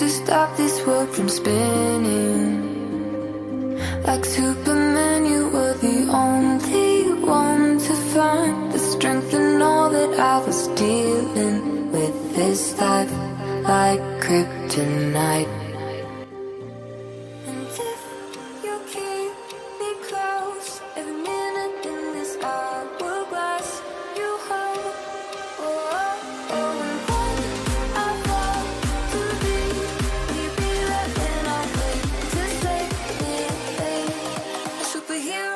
to stop this world from spinning. Like Superman, you were the only one to find the strength in all that I was dealing with this life, like kryptonite. And if you keep me close, every minute in this hourglass, you hold. Oh, oh, oh. And when I fall to leave, will you be there? Then I'll wait to save me, a superhero.